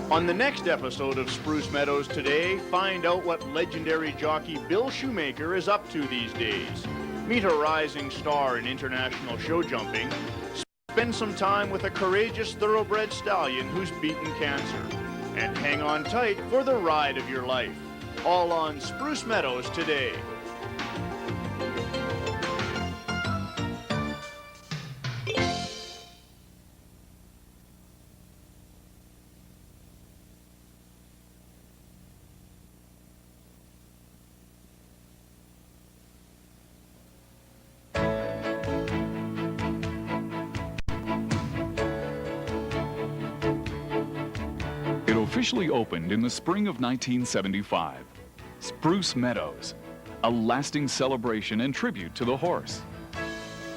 On the next episode of Spruce Meadows Today, find out what legendary jockey Bill Shoemaker is up to these days. Meet a rising star in international show jumping. Spend some time with a courageous thoroughbred stallion who's beaten cancer. And hang on tight for the ride of your life. All on Spruce Meadows Today. Officially opened in the spring of 1975. Spruce Meadows, a lasting celebration and tribute to the horse.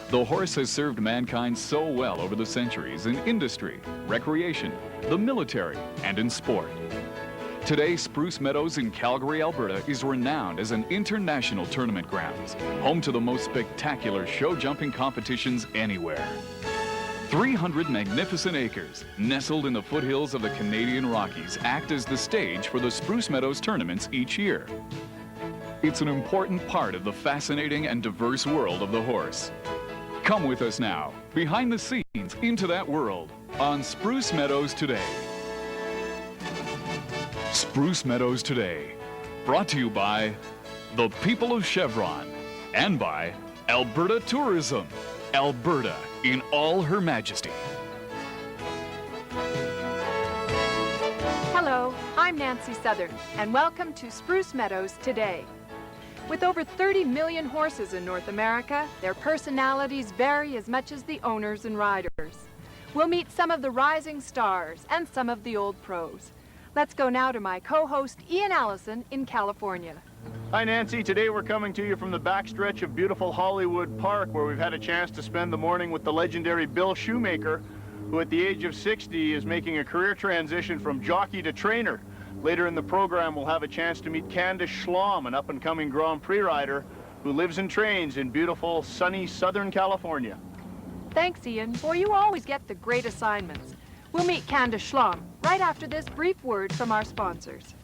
The horse has served mankind so well over the centuries in industry, recreation, the military, and in sport. Today, Spruce Meadows in Calgary, Alberta is renowned as an international tournament grounds, home to the most spectacular show jumping competitions anywhere. 300 magnificent acres, nestled in the foothills of the Canadian Rockies, act as the stage for the Spruce Meadows tournaments each year. It's an important part of the fascinating and diverse world of the horse. Come with us now, behind the scenes, into that world, on Spruce Meadows Today. Spruce Meadows Today, brought to you by the people of Chevron and by Alberta Tourism. Alberta in all her majesty. Hello, I'm Nancy Southern, and welcome to Spruce Meadows Today. With over 30 million horses in North America, their personalities vary as much as the owners and riders. We'll meet some of the rising stars and some of the old pros. Let's go now to my co-host Ian Allison in California. Hi Nancy, today we're coming to you from the backstretch of beautiful Hollywood Park, where we've had a chance to spend the morning with the legendary Bill Shoemaker, who at the age of 60 is making a career transition from jockey to trainer. Later in the program we'll have a chance to meet Candice Schlom, an up-and-coming Grand Prix rider who lives and trains in beautiful sunny Southern California. Thanks Ian, boy, you always get the great assignments. We'll meet Candice Schlom right after this brief word from our sponsors.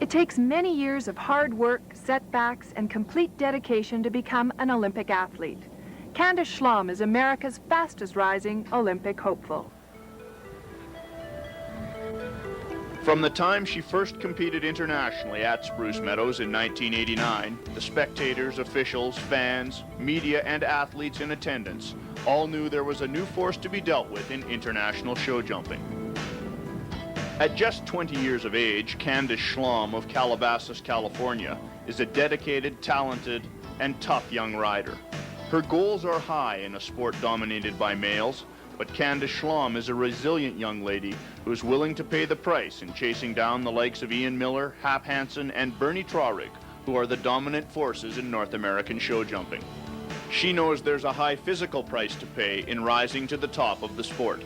It takes many years of hard work, setbacks, and complete dedication to become an Olympic athlete. Candice Schlom is America's fastest rising Olympic hopeful. From the time she first competed internationally at Spruce Meadows in 1989, the spectators, officials, fans, media, and athletes in attendance all knew there was a new force to be dealt with in international show jumping. At just 20 years of age, Candice Schlom of Calabasas, California, is a dedicated, talented, and tough young rider. Her goals are high in a sport dominated by males, but Candice Schlom is a resilient young lady who is willing to pay the price in chasing down the likes of Ian Miller, Hap Hansen, and Bernie Traurig, who are the dominant forces in North American show jumping. She knows there's a high physical price to pay in rising to the top of the sport.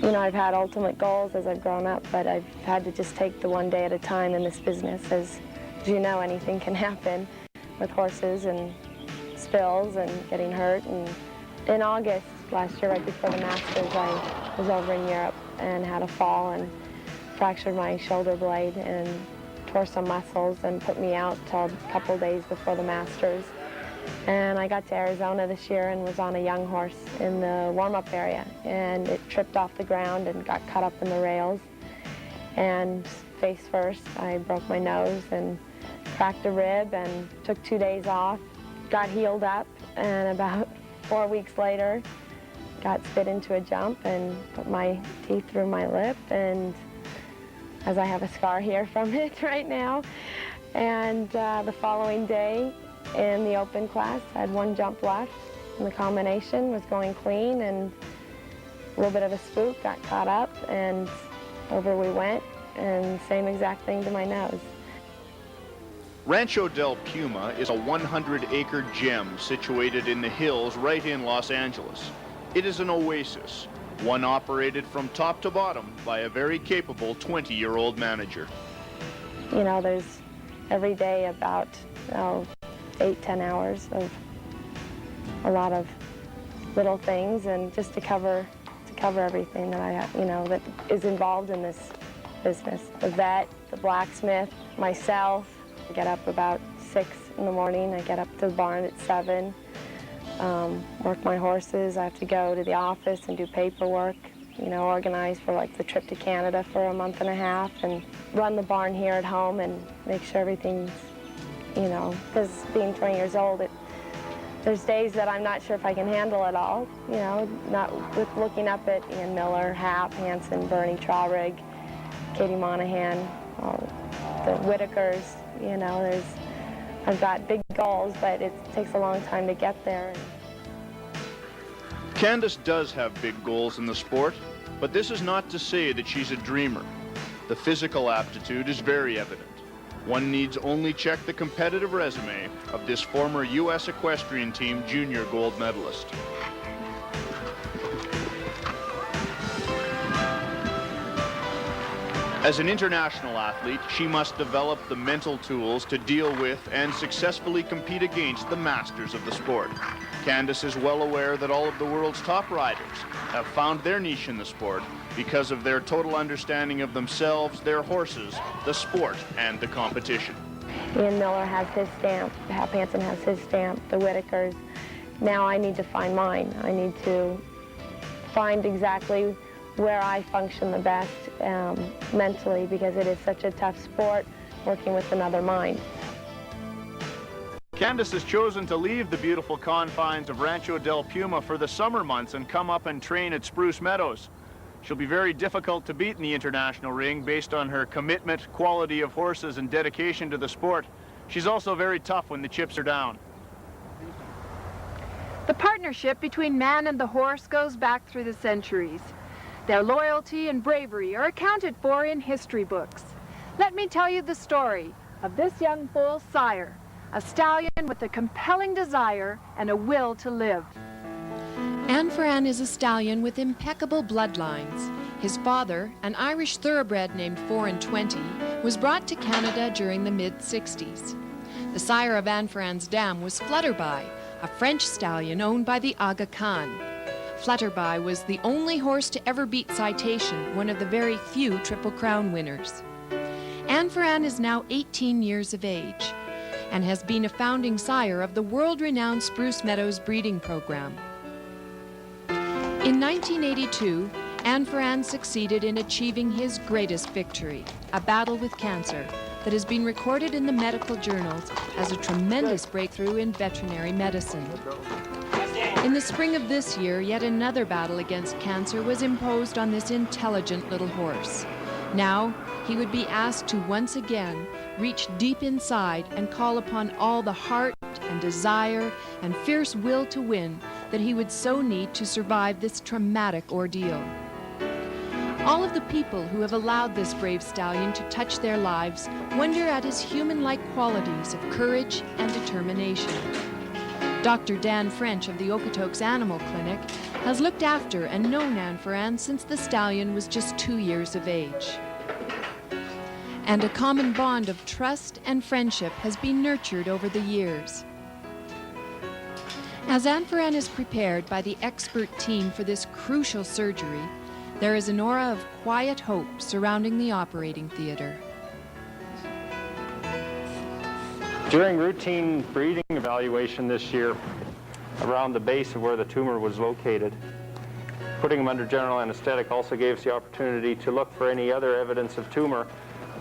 You know, I've had ultimate goals as I've grown up, but I've had to just take the one day at a time in this business. As you know, anything can happen with horses and spills and getting hurt. And in August last year, right before the Masters, I was over in Europe and had a fall and fractured my shoulder blade and tore some muscles and put me out till a couple days before the Masters. And I got to Arizona this year and was on a young horse in the warm-up area, and it tripped off the ground and got cut up in the rails. And face first, I broke my nose and cracked a rib and took 2 days off, got healed up, and about 4 weeks later, got spit into a jump and put my teeth through my lip, and as I have a scar here from it right now. And the following day, in the open class, I had one jump left, and the combination was going clean, and a little bit of a spook, got caught up, and over we went, and same exact thing to my nose. Rancho del Puma is a 100-acre gem situated in the hills right in Los Angeles. It is an oasis, one operated from top to bottom by a very capable 20-year-old manager. You know, there's every day about 8-10 hours of a lot of little things, and just to cover everything that I, that is involved in this business. The vet, the blacksmith, myself. I get up about 6 in the morning. I get up to the barn at 7. Work my horses. I have to go to the office and do paperwork, organize for like the trip to Canada for a month and a half, and run the barn here at home and make sure everything's, because being 20 years old, there's days that I'm not sure if I can handle it all, not with looking up at Ian Miller, Hap, Hansen, Bernie, Traurig, Katie Monahan, the Whitakers, I've got big goals, but it takes a long time to get there. Candice does have big goals in the sport, but this is not to say that she's a dreamer. The physical aptitude is very evident. One needs only check the competitive resume of this former U.S. equestrian team junior gold medalist. As an international athlete, she must develop the mental tools to deal with and successfully compete against the masters of the sport. Candice is well aware that all of the world's top riders have found their niche in the sport because of their total understanding of themselves, their horses, the sport, and the competition. Ian Miller has his stamp, Hap Hansen has his stamp, the Whitakers. Now I need to find mine. I need to find exactly where I function the best mentally, because it is such a tough sport working with another mind. Candice has chosen to leave the beautiful confines of Rancho del Puma for the summer months and come up and train at Spruce Meadows. She'll be very difficult to beat in the international ring based on her commitment, quality of horses, and dedication to the sport. She's also very tough when the chips are down. The partnership between man and the horse goes back through the centuries. Their loyalty and bravery are accounted for in history books. Let me tell you the story of this young foal's sire, a stallion with a compelling desire and a will to live. Anne is a stallion with impeccable bloodlines. His father, an Irish thoroughbred named 4 and 20, was brought to Canada during the mid-60s. The sire of Anne dam was Flutterby, a French stallion owned by the Aga Khan. Flutterby was the only horse to ever beat Citation, one of the very few Triple Crown winners. Anne is now 18 years of age and has been a founding sire of the world-renowned Spruce Meadows breeding program. In 1982, Anne succeeded in achieving his greatest victory, a battle with cancer that has been recorded in the medical journals as a tremendous breakthrough in veterinary medicine. In the spring of this year, yet another battle against cancer was imposed on this intelligent little horse. Now, he would be asked to once again reach deep inside and call upon all the heart and desire and fierce will to win that he would so need to survive this traumatic ordeal. All of the people who have allowed this brave stallion to touch their lives wonder at his human-like qualities of courage and determination. Dr. Dan French of the Okotoks Animal Clinic has looked after and known Anne since the stallion was just 2 years of age. And a common bond of trust and friendship has been nurtured over the years. As Anne is prepared by the expert team for this crucial surgery, there is an aura of quiet hope surrounding the operating theater. During routine breeding evaluation this year, around the base of where the tumor was located, putting him under general anesthetic also gave us the opportunity to look for any other evidence of tumor,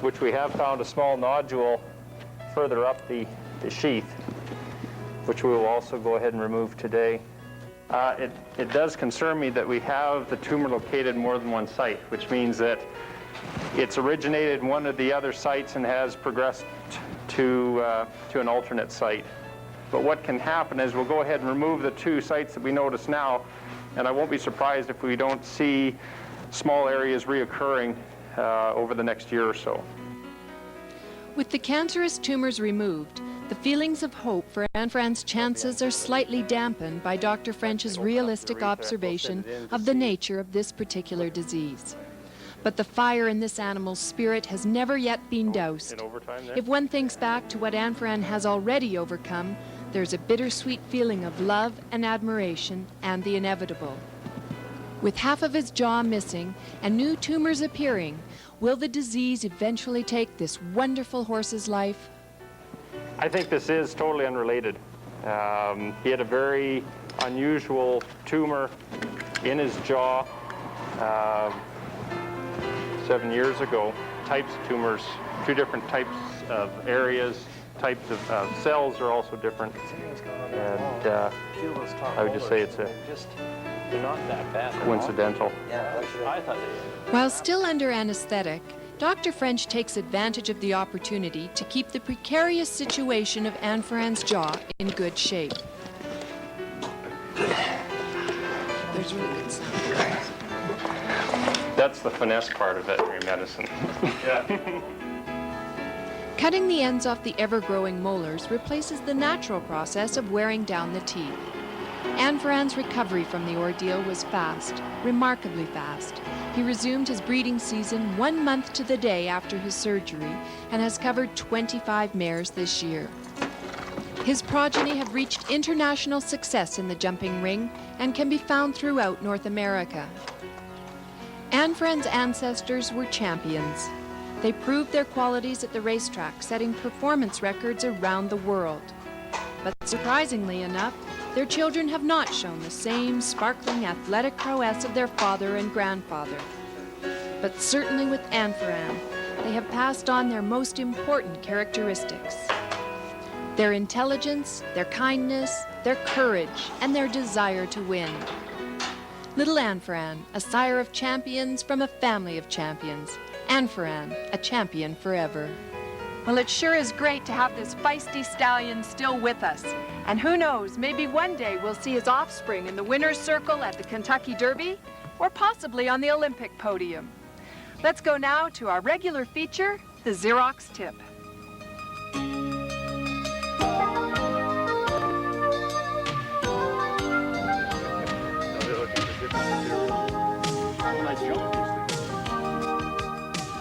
which we have found a small nodule further up the sheath, which we will also go ahead and remove today. It does concern me that we have the tumor located in more than one site, which means that it's originated in one of the other sites and has progressed to an alternate site. But what can happen is we'll go ahead and remove the 2 sites that we notice now, and I won't be surprised if we don't see small areas reoccurring over the next year or so. With the cancerous tumors removed, the feelings of hope for Anne chances are slightly dampened by Dr. French's realistic observation of the nature of this particular disease. But the fire in this animal's spirit has never yet been doused. If one thinks back to what Anne has already overcome, there's a bittersweet feeling of love and admiration and the inevitable. With half of his jaw missing and new tumors appearing, will the disease eventually take this wonderful horse's life? I think this is totally unrelated. He had a very unusual tumor in his jaw 7 years ago. Types of tumors, 2 different types of areas, types of cells are also different. And I would just say it's not that bad. coincidental. I thought While still under anesthetic, Dr. French takes advantage of the opportunity to keep the precarious situation of Anne Ferrand's jaw in good shape. There's really good sound. That's the finesse part of veterinary medicine. Cutting the ends off the ever-growing molars replaces the natural process of wearing down the teeth. Anne Ferrand's recovery from the ordeal was fast, remarkably fast. He resumed his breeding season 1 month to the day after his surgery and has covered 25 mares this year. His progeny have reached international success in the jumping ring and can be found throughout North America. Anne Ferrand's ancestors were champions. They proved their qualities at the racetrack, setting performance records around the world. But surprisingly enough, their children have not shown the same sparkling athletic prowess of their father and grandfather. But certainly with Anne Ferrand, they have passed on their most important characteristics. Their intelligence, their kindness, their courage, and their desire to win. Little Anne Ferrand, a sire of champions from a family of champions. Anne Ferrand, a champion forever. Well, it sure is great to have this feisty stallion still with us. And who knows, maybe one day we'll see his offspring in the winner's circle at the Kentucky Derby, or possibly on the Olympic podium. Let's go now to our regular feature, the Xerox tip.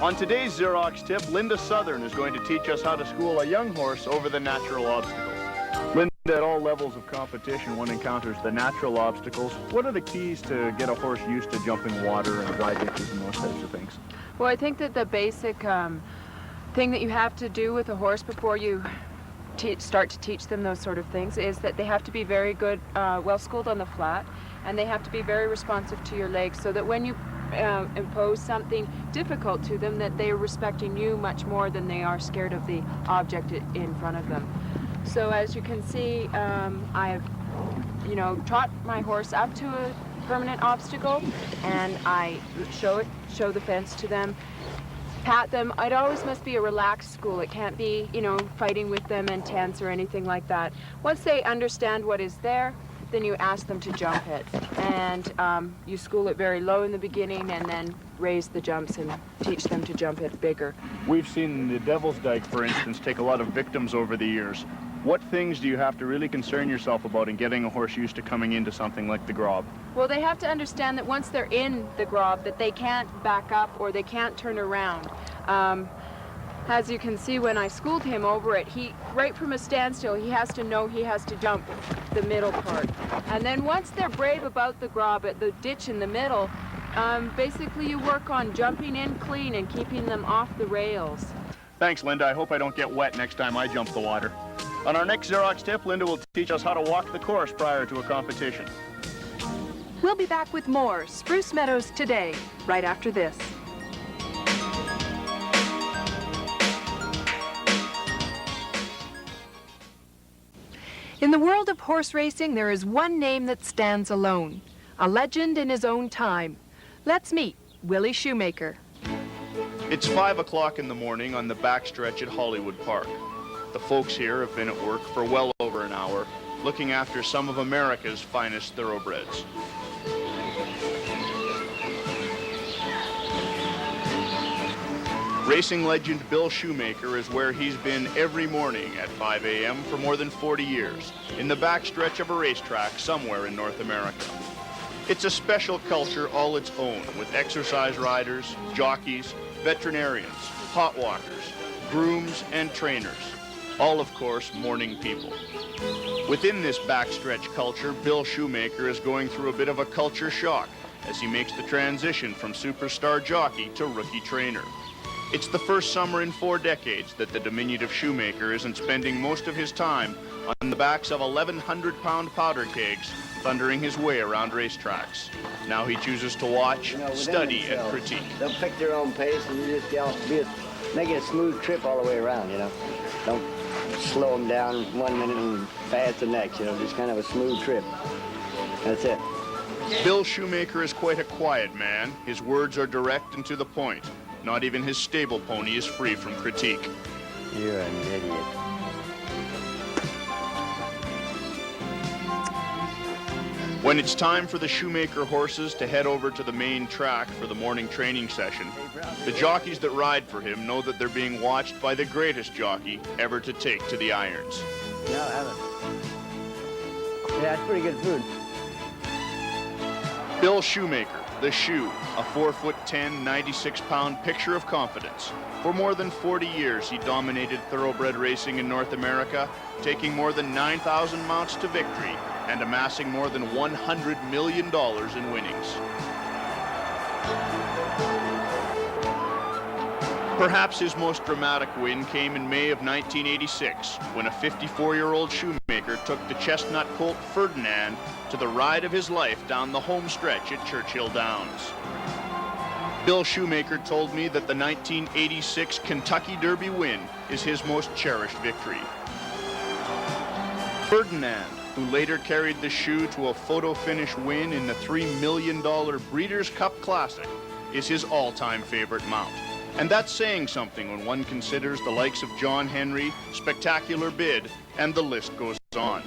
On today's Xerox tip, Linda Southern is going to teach us how to school a young horse over the natural obstacles. Linda, at all levels of competition, one encounters the natural obstacles. What are the keys to get a horse used to jumping water and dry ditches and those types of things? Well, I think that the basic thing that you have to do with a horse before you start to teach them those sort of things is that they have to be very good, well-schooled on the flat, and they have to be very responsive to your legs, so that when you impose something difficult to them, that they are respecting you much more than they are scared of the object in front of them. So as you can see, I've taught my horse up to a permanent obstacle, and I show the fence to them, pat them. It always must be a relaxed school. It can't be, fighting with them and tense or anything like that. Once they understand what is there, then you ask them to jump it. And you school it very low in the beginning and then raise the jumps and teach them to jump it bigger. We've seen the Devil's Dyke, for instance, take a lot of victims over the years. What things do you have to really concern yourself about in getting a horse used to coming into something like the grob? Well, they have to understand that once they're in the grob, that they can't back up or they can't turn around. As you can see, when I schooled him over it, right from a standstill, he has to know he has to jump the middle part. And then once they're brave about the grob at the ditch in the middle, basically you work on jumping in clean and keeping them off the rails. Thanks, Linda. I hope I don't get wet next time I jump the water. On our next Xerox tip, Linda will teach us how to walk the course prior to a competition. We'll be back with more Spruce Meadows Today, right after this. In the world of horse racing, there is one name that stands alone, a legend in his own time. Let's meet Willie Shoemaker. It's 5 o'clock in the morning on the backstretch at Hollywood Park. The folks here have been at work for well over an hour, looking after some of America's finest thoroughbreds. Racing legend Bill Shoemaker is where he's been every morning at 5 a.m. for more than 40 years, in the backstretch of a racetrack somewhere in North America. It's a special culture all its own, with exercise riders, jockeys, veterinarians, hot walkers, grooms, and trainers. All, of course, morning people. Within this backstretch culture, Bill Shoemaker is going through a bit of a culture shock as he makes the transition from superstar jockey to rookie trainer. It's the first summer in 4 decades that the diminutive Shoemaker isn't spending most of his time on the backs of 1,100-pound powder kegs, thundering his way around racetracks. Now he chooses to watch, study, and critique. They'll pick their own pace, and you just make it a smooth trip all the way around, you know. Don't slow them down 1 minute and fast the next, you know, just kind of a smooth trip. That's it. Bill Shoemaker is quite a quiet man. His words are direct and to the point. Not even his stable pony is free from critique. You're an idiot. When it's time for the Shoemaker horses to head over to the main track for the morning training session, the jockeys that ride for him know that they're being watched by the greatest jockey ever to take to the irons. No, I haven't. Yeah, it's pretty good food. Bill Shoemaker, the Shoe, a 4'10", 96-pound picture of confidence. For more than 40 years, he dominated thoroughbred racing in North America, taking more than 9,000 mounts to victory and amassing more than $100 million in winnings. Perhaps his most dramatic win came in May of 1986, when a 54-year-old Shoemaker took the chestnut colt Ferdinand to the ride of his life down the home stretch at Churchill Downs. Bill Shoemaker told me that the 1986 Kentucky Derby win is his most cherished victory. Ferdinand, who later carried the Shoe to a photo finish win in the $3 million Breeders' Cup Classic, is his all-time favorite mount. And that's saying something when one considers the likes of John Henry, Spectacular Bid, and the list goes on.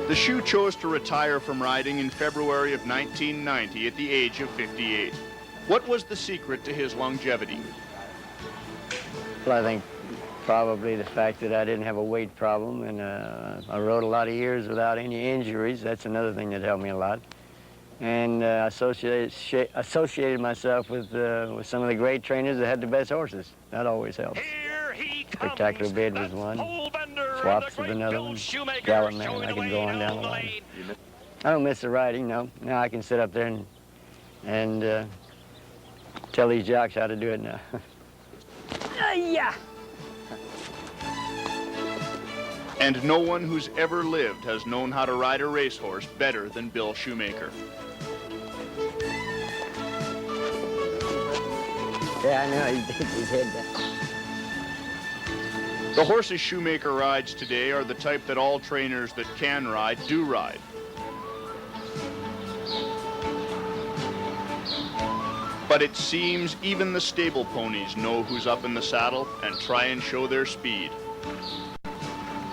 The Shoe chose to retire from riding in February of 1990 at the age of 58. What was the secret to his longevity? Well, I think probably the fact that I didn't have a weight problem, and I rode a lot of years without any injuries. That's another thing that helped me a lot. And associated myself with some of the great trainers that had the best horses. That always helps. Spectacular Bid was one. Swaps was another one. Gallant Man, I can go on down the line. I don't miss the riding, no. Now I can sit up there and tell these jocks how to do it now. Yeah. And no one who's ever lived has known how to ride a racehorse better than Bill Shoemaker. Yeah, I know, he takes his head down. The horses Shoemaker rides today are the type that all trainers that can ride do ride. But it seems even the stable ponies know who's up in the saddle and try and show their speed.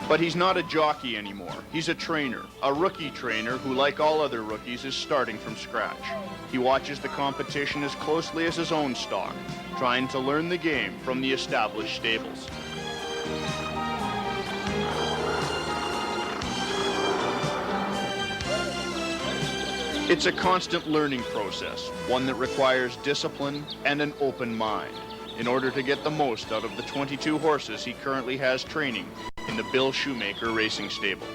But he's not a jockey anymore. He's a trainer, a rookie trainer who, like all other rookies, is starting from scratch. He watches the competition as closely as his own stock, trying to learn the game from the established stables. It's a constant learning process, one that requires discipline and an open mind in order to get the most out of the 22 horses he currently has training in the Bill Shoemaker racing stable.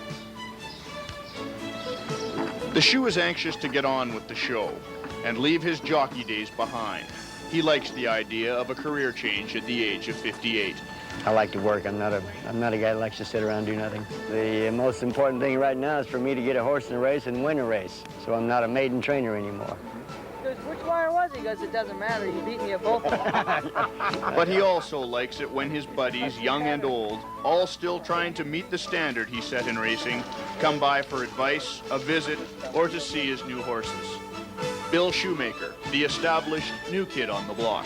The Shoe is anxious to get on with the show and leave his jockey days behind. He likes the idea of a career change at the age of 58. I like to work. I'm not a guy that likes to sit around and do nothing. The most important thing right now is for me to get a horse in a race and win a race. So I'm not a maiden trainer anymore. Which wire was he? He goes, it doesn't matter. You beat me at both of them. But he also likes it when his buddies, young and old, all still trying to meet the standard he set in racing, come by for advice, a visit, or to see his new horses. Bill Shoemaker, the established new kid on the block.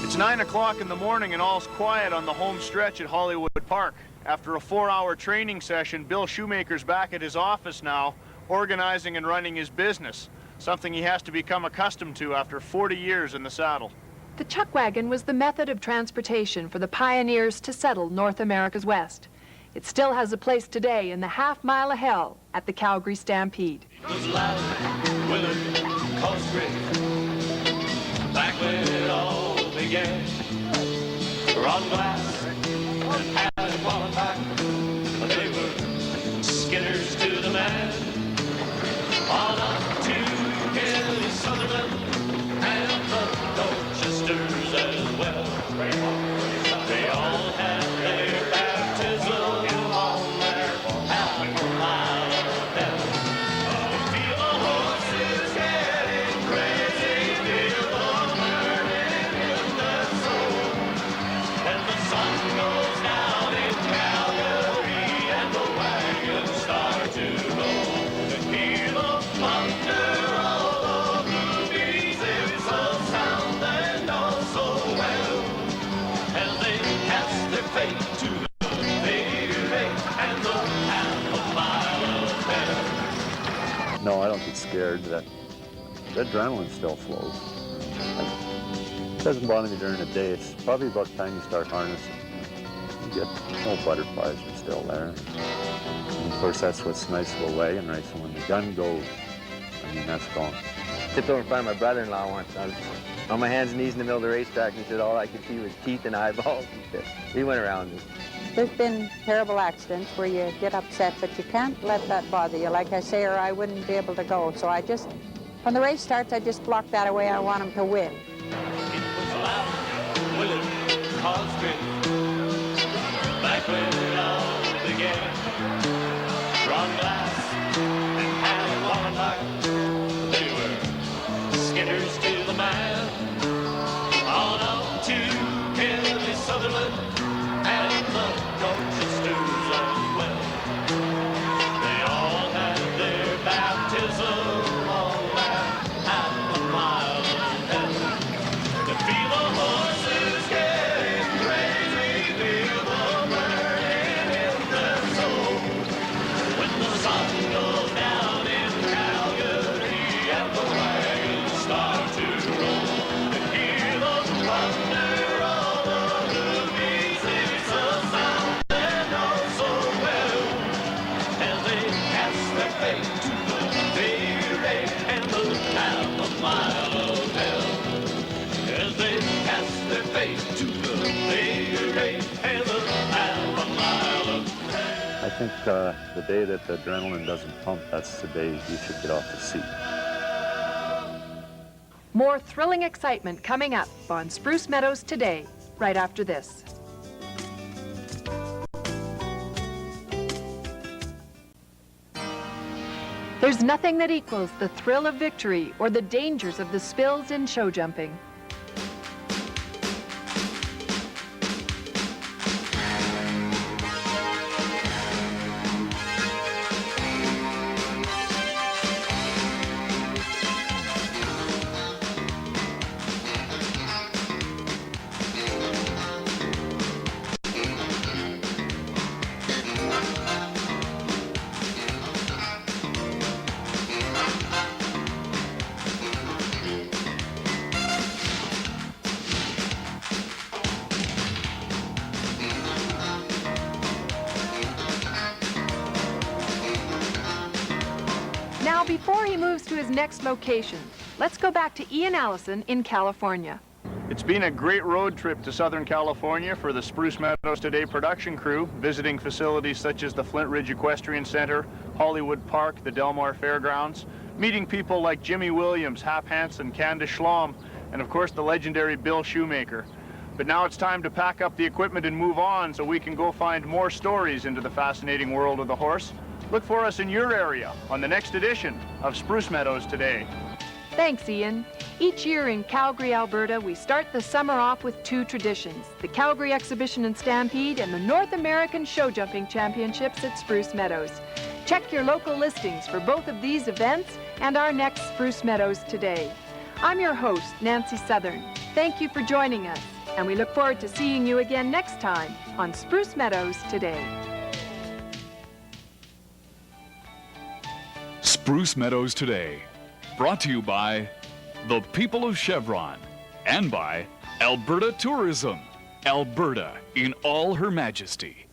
It's 9 o'clock in the morning and all's quiet on the home stretch at Hollywood Park. After a 4-hour training session, Bill Shoemaker's back at his office now, organizing and running his business, something he has to become accustomed to after 40 years in the saddle. The chuck wagon was the method of transportation for the pioneers to settle North America's West. It still has a place today in the half mile of hell at the Calgary Stampede. Back when it all began, run glass and I don't get scared. That adrenaline still flows. It doesn't bother me during the day. It's probably about the time you start harnessing. You get no butterflies are still there. And of course, that's what's nice about wagon racing. When the gun goes, I mean, that's gone. Tipped over in front of my brother-in-law once. I was on my hands and knees in the middle of the racetrack, and he said all I could see was teeth and eyeballs. He went around me. There's been terrible accidents where you get upset, but you can't let that bother you, like I say, or I wouldn't be able to go. So I just, when the race starts, I just block that away. I want him to win. Back when it all began, run glass and had one luck. They were skidders to the man, on up to Candice Sutherland and the Dorchesters as well. They all had their baptism on that half a mile of hell. To feel the horses getting crazy, feel the burning in their soul. When the sun goes down in Calgary and the wagons start to roll, and hear the thunder of the hooves, it's a sound they know so well. As they cast their fate to the fairy and the half a mile of hell. As they cast their fate to the fairy and the half a mile of hell. I think the day that the adrenaline doesn't pump, that's the day you should get off the seat. More thrilling excitement coming up on Spruce Meadows today, right after this. There's nothing that equals the thrill of victory or the dangers of the spills in show jumping. Now, before he moves to his next location, let's go back to Ian Allison in California. It's been a great road trip to Southern California for the Spruce Meadows Today production crew, visiting facilities such as the Flint Ridge Equestrian Center, Hollywood Park, the Del Mar Fairgrounds, meeting people like Jimmy Williams, Hap Hansen, Candice Schlom, and of course the legendary Bill Shoemaker. But now it's time to pack up the equipment and move on so we can go find more stories into the fascinating world of the horse. Look for us in your area on the next edition of Spruce Meadows Today. Thanks, Ian. Each year in Calgary, Alberta, we start the summer off with two traditions, the Calgary Exhibition and Stampede and the North American Show Jumping Championships at Spruce Meadows. Check your local listings for both of these events and our next Spruce Meadows Today. I'm your host, Nancy Southern. Thank you for joining us, and we look forward to seeing you again next time on Spruce Meadows Today. Spruce Meadows Today, brought to you by the people of Chevron and by Alberta Tourism, Alberta in all her majesty.